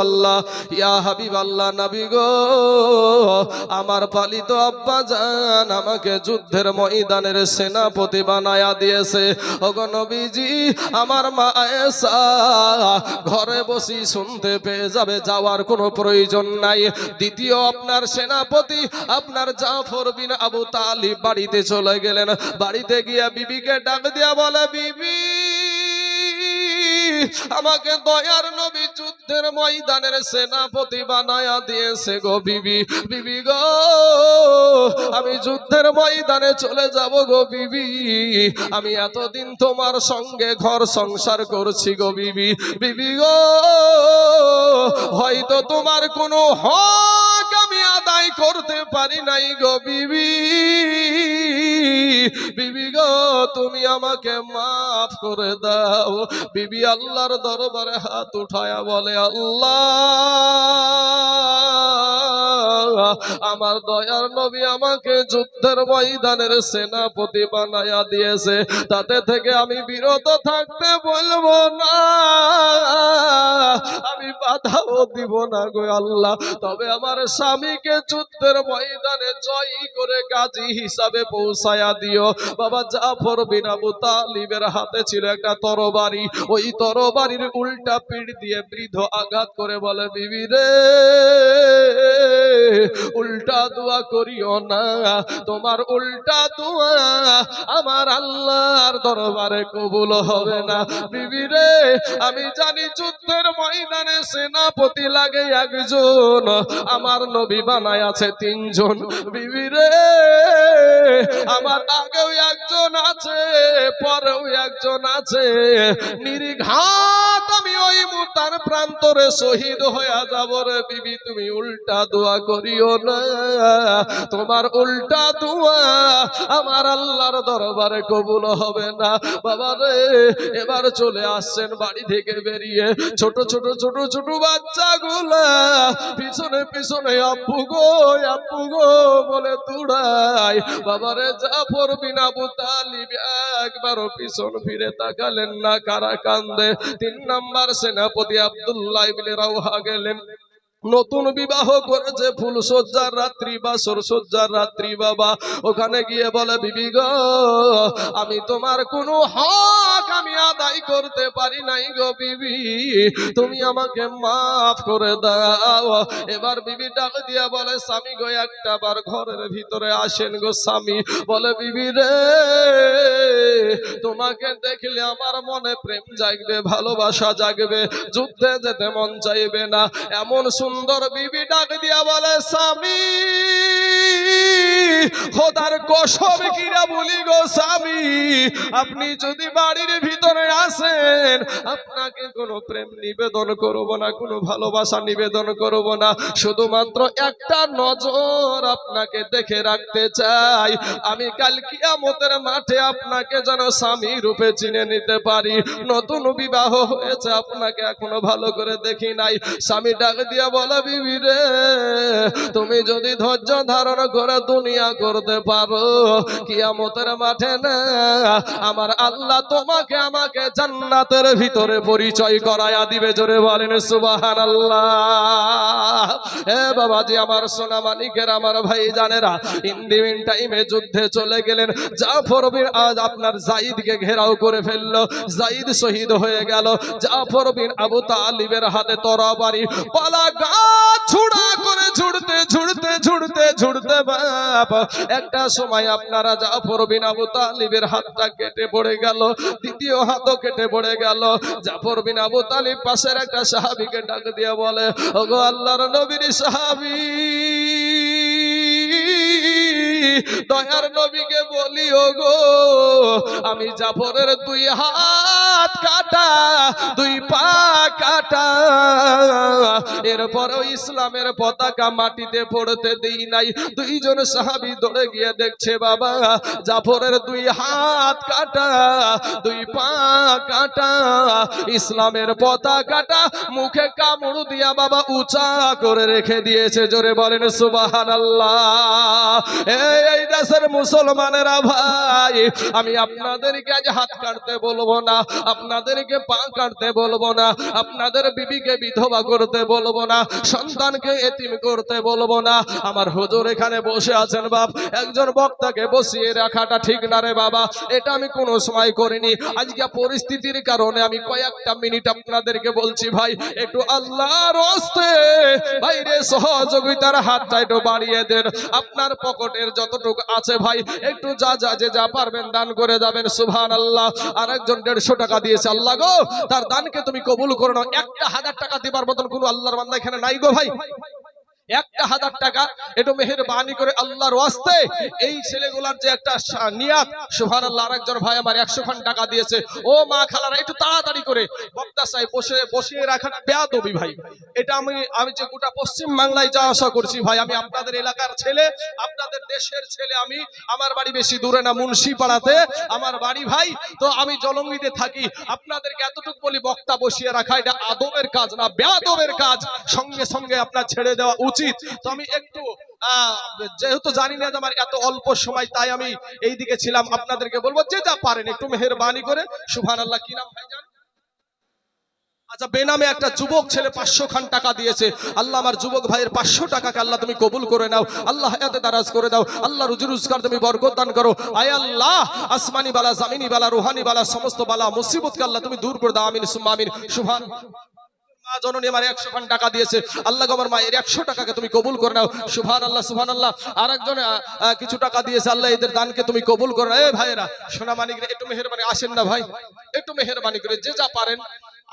আল্লাহ ইয়া হাবিব আল্লাহ নবী গো, আমার পালিত আব্বা জান আমাকে যুদ্ধের ময়দানের সেনাপতি বানায়া দিয়েছে। ওগো নবীজি, আমার মা আয়েশা ঘরে বসি শুনতে পেয়ে যাবে, যাওয়ার কোনো প্রয়োজন নাই। দ্বিতীয় আপনার সেনাপতি আপনার জাফর বিন আবু তালিব বাড়িতে চলে গেলেন। বাড়িতে গিয়া বিবিকে ডাক দিয়া বলে, বিবি আমাকে দয়ার নবী যুদ্ধের ময়দানের সেনাপতি বানায়া দিয়েছে গো বিবি। বিবি গো, আমি যুদ্ধের ময়দানে চলে যাব গো বিবি। আমি এতদিন তোমার সঙ্গে ঘর সংসার করছি গো বিবি। বিবি গো, হয়তো তোমার কোনো হক আমি আদায় করতে পারি নাই গো বিবি। বিবি গো, তুমি আমাকে মাফ করে দাও। বিবি আল্লাহর দরবারে হাত উঠায়া বলে, আল্লাহ, আমার দয়ার নবী আমাকে যুদ্ধের ময়দানের সেনাপতি বানায়া দিয়েছে, তাতে থেকে আমি বিরত থাকতে বলবো না, আমি বাধাও দিব না গো আল্লাহ। তবে আমার স্বামীকে যুদ্ধের ময়দানে জয়ী করে গাজী হিসাবে পৌঁছায়া দিও। বাবা জাফর বিন আবু তালিবের হাতে ছিল একটা তরবারি। ওই তরবারির উল্টা পিঠ দিয়ে বৃদ্ধ আঘাত করে বলে, বিবি রে, উল্টা দোয়া করিও না, তোমার উল্টা দোয়া আমার আল্লাহর দরবারে কবুল হবে না। বিবি রে, আমি জানি যুদ্ধের ময়দানে সেনাপতি লাগে একজন, আমার নবী বানায় আছে তিনজন। বিবি রে, আমার আগেও একজন আছে, পরেও একজন আছে, নির্ঘাত আমি ওই মুতার প্রান্তরে শহীদ হয়ে যাব রে। বিবি তুমি উল্টা দোয়া করিও না, তোমার উল্টা দোয়া আমার আল্লাহর দরবারে কবুল হবে না। বাবা রে, এবার চলে আসছেন বাড়ি থেকে বেরিয়ে, ছোট ছোট ছোট ছোট বাচ্চাগুলা পিছনে পিছনে আব্বু গো আব্বু গো বলে দৌড়ায়। বাবারে জাফর বিন আবু তালিব একবারও পিছন ফিরে তাকালেন না। কারা কান্দে? 3 নাম্বার সেনাপতি আব্দুল্লাহ ইবনে রাওহা গেলেন। নতুন বিবাহ করেছে, ফুল সজ্জার রাত্রি বা সজ্জার রাত্রি। বাবা ওখানে গিয়ে বলে, বিবি গো, আমি তোমার কোনো হক আমি আদায় করতে পারি নাই গো বিবি, তুমি আমাকে মাফ করে দাও। এবার বিবি ডাক দিয়া বলে, স্বামী গো একটা বার ঘরের ভিতরে আসেন গো। স্বামী বলে, বিবি রে, তোমাকে দেখলে আমার মনে প্রেম জাগবে, ভালোবাসা জাগবে, যুদ্ধে যেতে মন চাইবে না। এমন সুন্দর বিবি ডাক দিয়া বলে, স্বামী খোদার কসম কিরা বলি গো স্বামী, আপনি যদি বাড়ির ভিতরে আসেন, আপনাকে কোনো প্রেম নিবেদন করব না, কোনো ভালোবাসা নিবেদন করব না, শুধুমাত্র একটা নজর আপনাকে দেখে রাখতে চাই। আমি কাল কিয়ামতের মাঠে আপনাকে যেন স্বামী রূপে চিনে নিতে পারি। নতুন বিবাহ হয়েছে, আপনাকে এখনো ভালো করে দেখি নাই। স্বামী ডাক দিয়া বলে, বিবি রে, তুমি যদি ধৈর্য ধারণ করে দুনিয়া করতে পারো, কিয়ামতের মাঠে না আমার আল্লাহ তোমাকে আমাকে জান্নাতের ভিতরে পরিচয় করায়া দিবে। জোরে বলেন সুবহানাল্লাহ। এ বাবাজি, আমার সোনা মানিকের, আমার ভাই জানেরা, ইন্ডিমিন টাইমে যুদ্ধে চলে গেলেন। জাফর বিন আপনার যায়েদকে ঘেরাও করে ফেললো। যায়েদ শহীদ হয়ে গেল। জাফর বিন আবু তালিবের হাতে তরবারি, পালা গাছ ছুড়া করে ঝুড়তে ঝুড়তে ঝুড়তে ঝুড়তে বাপ একটা সময় আপনারা জাফর বিন আবু তালিবের হাতটা কেটে পড়ে গেল, দ্বিতীয় হাতও কেটে পড়ে গেল। জাফর বিন আবু তালিব পাশের একটা সাহাবীকে ডাক দিয়ে বলে, ওগো আল্লাহর নবীর সাহাবী, দয়ার নবীকে বলি, ওগো আমি জাফরের 2 হাত কাটা, 2 পা কাটা, এরপরেও ইসলামের পতাকা মাটিতে পড়তে দেই নাই। দুইজন সাহাবী দৌড়ে গিয়ে দেখছে বাবা জাফরের দুই হাত কাটা, দুই পা কাটা, ইসলামের পতাকাটা মুখে কামড় দিয়া বাবা উঁচা করে রেখে দিয়েছে। জোরে বলেন সুবহানাল্লাহ। এই দেশের মুসলমানেরা ভাই, আমি আপনাদেরকে আজ হাত কাটতে বলবো না, আপনাদেরকে পা কাটতে বলবো না, আপনাদের বিবিকে বিধবা করতে বলবো না, সন্তানকে এতিম করতে বলবো না। আমার হুজুর এখানে বসে আছেন বাপ, একজন বক্তাকে বসিয়ে রাখাটা ঠিক না রে বাবা, এটা আমি কোনো সময় করিনি। আজকে পরিস্থিতির কারণে আমি কয়েকটা মিনিট আপনাদেরকে বলছি ভাই, একটু আল্লাহর রাস্তে বাইরে সহযোগিতার হাতটা একটু বাড়িয়ে দেন। আপনার পকেটের যতটুকু আছে ভাই একটু যা পারবেন দান করে যাবেন। সুবহানাল্লাহ। আর একজন 150 টাকা দিয়েছে, আল্লাহ গো তার দানকে তুমি কবুল করে নাও। 1000 টাকা দিবার মতন কোন আল্লাহর বান্দা এখানে নাই গো ভাই। 1000 টাকা একটু মেহেরবানি করে আল্লাহর ওয়াস্তে এই ছেলেগুলার যে একটা নিয়াত, সুবহানাল্লাহ। আরেকজন ভাই আমার 100 টাকা দিয়েছে। ও মা খালারা একটু তাড়াতাড়ি করে বক্তা সাহেব বসিয়ে রাখাটা বেয়াদবি ভাই। এটা আমি যে গোটা পশ্চিম বাংলায় যা আশা করছি ভাই, আমি আপনাদের এলাকার ছেলে, আপনাদের দেশের ছেলে। আমি আমার বাড়ি বেশি দূরে না, মুন্সিপাড়াতে আমার বাড়ি ভাই। তো আমি জলঙ্গিতে থাকি। আপনাদেরকে এতটুকু বলি, বক্তা বসিয়ে রাখা এটা আদবের কাজ না, বেয়াদবের কাজ। সঙ্গে সঙ্গে আপনার ছেড়ে দেওয়া উচিত। তো আমি একটু যেহেতু জানি না যে আমার এত অল্প সময়, তাই আমি এই দিকে ছিলাম। আপনাদেরকে বলবো যে যা পারেন একটু মেহেরবানি করে। সুবহানাল্লাহ। কি নাম ভাইজান? আচ্ছা, বেনামে একটা যুবক ছেলে 500 টাকা দিয়েছে। আল্লাহ আমার যুবক ভাইয়ের 500 টাকাকে আল্লাহ তুমি কবুল করে নাও। আল্লাহ হায়াতে দারাজ করে দাও। আল্লাহ রুজি রোজগার তুমি বরকত দান করো। আয় আল্লাহ, আসমানি বালা, জামিনি বালা, রুহানি বালা, সমস্ত বালা মুসিবতকে আল্লাহ তুমি দূর করে দাও। আমিন সুম্মা আমিন। সুবহানাল্লাহ। মা জননী আমার 100 টাকা দিয়েছে, আল্লাহ আমার মায়ের 100 টাকাকে তুমি কবুল করে নাও। সুবহানাল্লাহ সুবহানাল্লাহ। আর একজন কিছু টাকা দিয়েছে, আল্লাহ এদের দানকে তুমি কবুল করে নাও। এই ভাইয়েরা সোনামানিকরা একটু মেহেরবানি আসেন না ভাই, একটু মেহেরবানি করে যে যা পারেন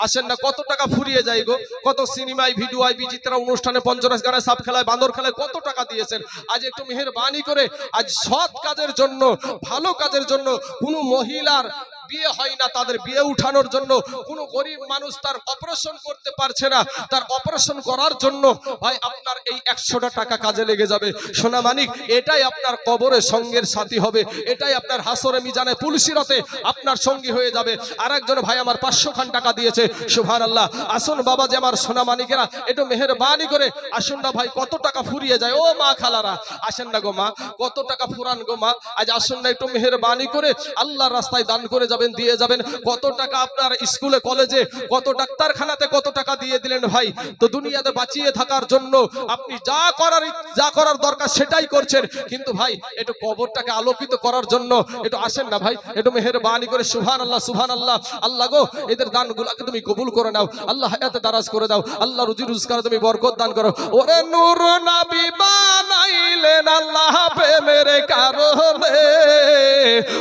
আসেন না। কত টাকা ফুরিয়ে যায় গো, কত সিনেমায় ভিডিওয় বিচিত্রা অনুষ্ঠানে পঞ্চরস গানে সাপ খেলায় বান্দর খেলায় কত টাকা দিয়েছেন। আজ একটু মেহেরবানি করে, আজ সৎ কাজের জন্য, ভালো কাজের জন্য, কোনো মহিলার বিয়ে হয় না, তাদের বিয়ে উঠানোর জন্য, কোনো গরিব মানুষ তার অপারেশন করতে পারছে না, তার অপারেশন করার জন্য ভাই আপনার এই 100 টাকা কাজে লেগে যাবে। সোনা মানিক, এটাই আপনার কবরে সঙ্গের সাথী হবে, এটাই আপনার হাসরে মিজানে পুলসিরতে আপনার সঙ্গী হয়ে যাবে। আর একজন ভাই আমার 500 টাকা দিয়েছে। সুবহানাল্লাহ। আসুন বাবা যে আমার সোনা মানিকেরা একটু মেহেরবানি করে আসুন না ভাই, কত টাকা ফুরিয়ে যায়। ও মা খালারা আসেন না গো মা, কত টাকা ফুরান গো মা। আজ আসুন না একটু মেহেরবানি করে আল্লাহর রাস্তায় দান করে যাবেন, দিয়ে যাবেন। কত টাকা আপনার স্কুলে কলেজে, কত ডাক্তারখানাতে কত টাকা দিয়ে দিলেন ভাই। তো দুনিয়াতে বাঁচিয়ে থাকার জন্য আপনি যা করার দরকার সেটাই করছেন, কিন্তু ভাই একটু কবরটাকে আলোকিত করার জন্য একটু আসেন না ভাই, একটু মেহেরবানি করে। সুবহানাল্লাহ সুবহানাল্লাহ। আল্লাহ গো এদের দানগুলোকে তুমি কবুল করে নাও। আল্লাহ হায়াতে দারাজ করে দাও। আল্লাহ রুজি রোজগার তুমি বরকত দান করো। ওরে নূর নবী বানাইলেন আল্লাহ প্রেমের কারণে,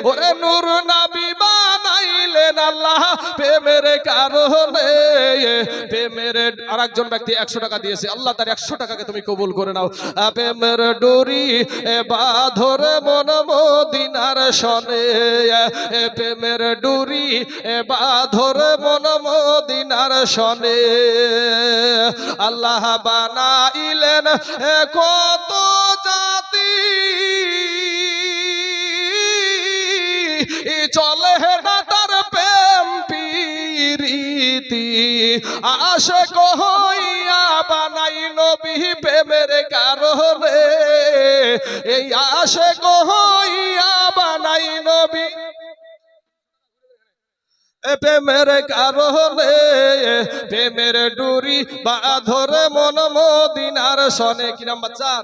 ওরে নূর নবী বানাইলেন আল্লাহ প্রেমের কারণে, প্রেমের। আর একজন ব্যক্তি 100 টাকা দিয়েছে, আল্লাহ তার 100 টাকাকে তুমি কবুল করে নাও। প্রেমের ডোরি বাঁধর মন মদিনার সনে, প্রেমের ডোরি বাঁধর মন মদিনার সনে, আল্লাহ বানাইলেন কত জাতি, চলে না তার প্রেম প্রীতি, আশিক হইয়া বানাই নবী প্রেমের কারণে, এই আশিক হইয়া বানাই নবী প্রেমের কারণে, প্রেমের ডুরি বাঁধর মন মদিনার সনে। কি নাম বাচ্চার?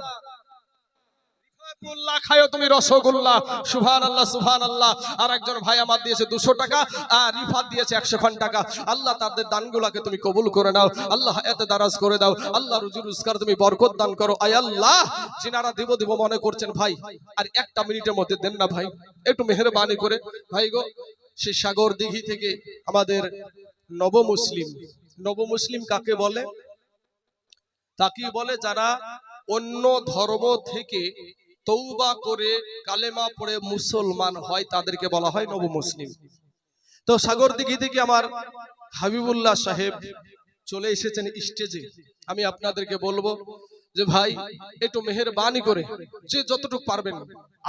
খায়ো তুমি রসগোল্লা। সুবহানাল্লাহ সুবহানাল্লাহ। আর একজন ভাই আমার দিয়েছে 200 টাকা, আর রিফাত দিয়েছে 100 টাকা। আল্লাহ তাদের দানগুলোকে তুমি কবুল করে নাও। আল্লাহ এতে দারাজ করে দাও। আল্লাহ রুজি রোজগার তুমি বরকত দান করো। আয় আল্লাহ, যিনারা দিব মনে করছেন ভাই, আর একটা মিনিটের মধ্যে দেন না ভাই, একটু মেহেরবানি করে ভাই গো। সেই সাগর দিঘি থেকে আমাদের নবমুসলিম কাকে বলে? তাকে বলে যারা অন্য ধর্ম থেকে তওবা করে কালেমা পড়ে মুসলমান হয়, তাদেরকে বলা হয় নবমুসলিম। তো সাগর দিঘি থেকে আমার হাবিবুল্লাহ সাহেব চলে এসেছেন স্টেজে, আমি আপনাদেরকে বলবো যে ভাই একটু মেহেরবানি করে যে যতটুকু পারবেন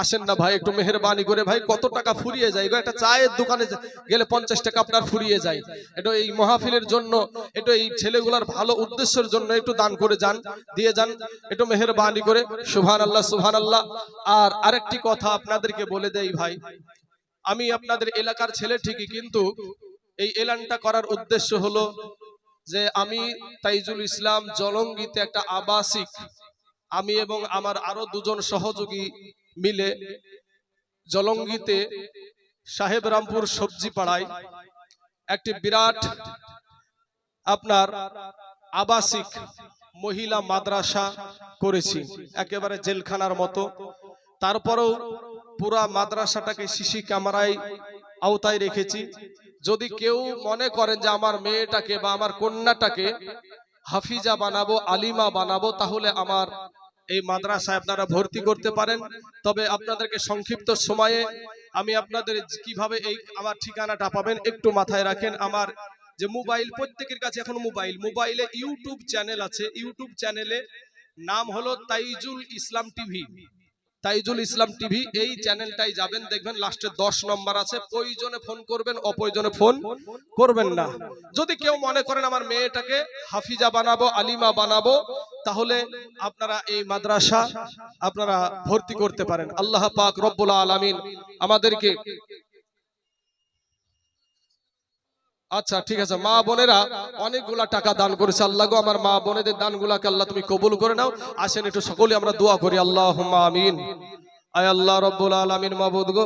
আসেন না ভাই, একটু মেহেরবানি করে। ভাই কত টাকা ফুরিয়ে যায় গো, একটা চায়ের দোকানে গেলে 50 টাকা আপনার ফুরিয়ে যায়। এটা এই মাহফিলের জন্য, এটা এই ছেলেগুলার ভালো উদ্দেশ্যের জন্য একটু দান করে যান, দিয়ে যান একটু মেহেরবানি করে। সুবহানাল্লাহ সুবহানাল্লাহ। আর আরেকটি কথা আপনাদেরকে বলে দেই ভাই, আমি আপনাদের এলাকার ছেলে ঠিকই, কিন্তু এই এলানটা করার উদ্দেশ্য হলো যে আমি তাইজুল ইসলাম জলঙ্গিতে একটা আবাসিক, আমি এবং আমার আরো দুজন সহযোগী মিলে জলঙ্গিতে সাহেব রামপুর সবজি পাড়ায় একটি বিরাট আপনার আবাসিক মহিলা মাদ্রাসা করেছি, একেবারে জেলখানার মতো। তারপরেও পুরা মাদ্রাসাটাকে সিসি ক্যামেরায় আওতায় রেখেছি। যদি কেউ মনে করেন যে আমার মেয়েটাকে বা আমার কন্যাটাকে হাফিজা বানাবো, আলিমা বানাবো, তাহলে আমার এই মাদ্রাসায় আপনারা ভর্তি করতে পারেন। তবে আপনাদেরকে সংক্ষিপ্ত সময়ে আমি আপনাদের কিভাবে এই আমার ঠিকানাটা পাবেন একটু মাথায় রাখেন। আমার যে মোবাইল, প্রত্যেকের কাছে এখন মোবাইলে ইউটিউব চ্যানেল আছে, ইউটিউব চ্যানেলে নাম হলো তাইজুল ইসলাম টিভি। তাইজুল ইসলাম টিভি, এই চ্যানেলটাই যাবেন, দেখবেন লাস্টে 10 নম্বর আছে। প্রয়োজনে ফোন করবেন, অপ্রয়োজনে ফোন করবেন না। যদি কেউ মনে করেন আমার মেয়েটাকে হাফিজা বানাবো, আলিমা বানাবো, তাহলে আপনারা এই মাদ্রাসা আপনারা ভর্তি করতে পারেন। আল্লাহ পাক রব্বুল আলামিন আমাদেরকে, আচ্ছা ঠিক আছে, মা বোনেরা অনেকগুলা টাকা দান করেছে। আল্লাহ গো আমার মা বোনেদের দানগুলাকে আল্লাহ তুমি কবুল করে নাও। আসেন একটু সকলে আমরা দোয়া করি, আল্লাহুম্মা আমিন। আয় আল্লাহ রব্বুল আলামিন, মাবুদ গো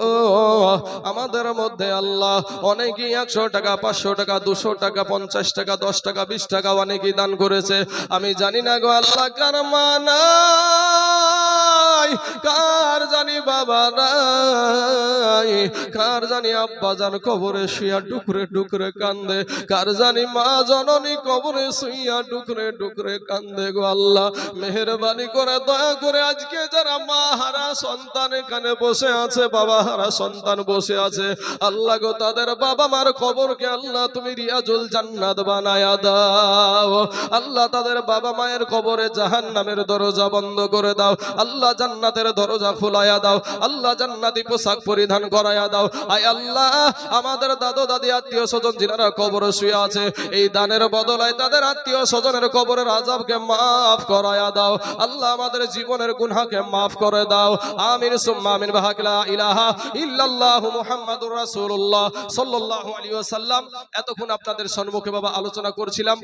আমাদের মধ্যে আল্লাহ অনেকেই 100 টাকা, 500 টাকা, 200 টাকা, 50 টাকা, 10 টাকা, 20 টাকা অনেকেই দান করেছে। আমি জানি না গো আল্লাহ কার মা নাই, কার জানি বাবা নাই, কার জানি আব্বা জান কবরে শুইয়া ডুকরে ডুকরে কান্দে, কার জানি মা জননী কবরে শুইয়া ডুকরে ডুকরে কান্দে। গো আল্লাহ মেহেরবানি করে দয়া করে আজকে যারা মা হারা সন্তান এখানে বসে আছে, বাবা হারা সন্তান বসে আছে, আল্লাহ গো তাদের বাবা মার কবরকে আল্লাহ তুমি রিয়াজুল জান্নাত বানায়া দাও। আল্লাহ তাদের বাবা মায়ের কবরে জাহান্নামের দরজা বন্ধ করে দাও। আল্লাহ জান্নাতের দরজা খোলায়া দাও। আল্লাহ জান্নাতি পোশাক পরিধান করায়া দাও। আয় আল্লাহ আমাদের দাদু দাদি আত্মীয় স্বজন যারা কবরে শুয়ে আছে, এই দানের বদলায় তাদের আত্মীয় স্বজনের কবরের আযাবকে মাফ করায়া দাও। আল্লাহ আমাদের জীবনের গুনাহকে মাফ করে দাও। আমিন সুম্মা আমিন। বিহাক লা ইলাহা ইল্লাল্লাহু মুহাম্মাদুর রাসূলুল্লাহ সাল্লাল্লাহু আলাইহি ওয়াসাল্লাম। এতক্ষণ আপনাদের সম্মুখে বাবা আলোচনা করছিলাম।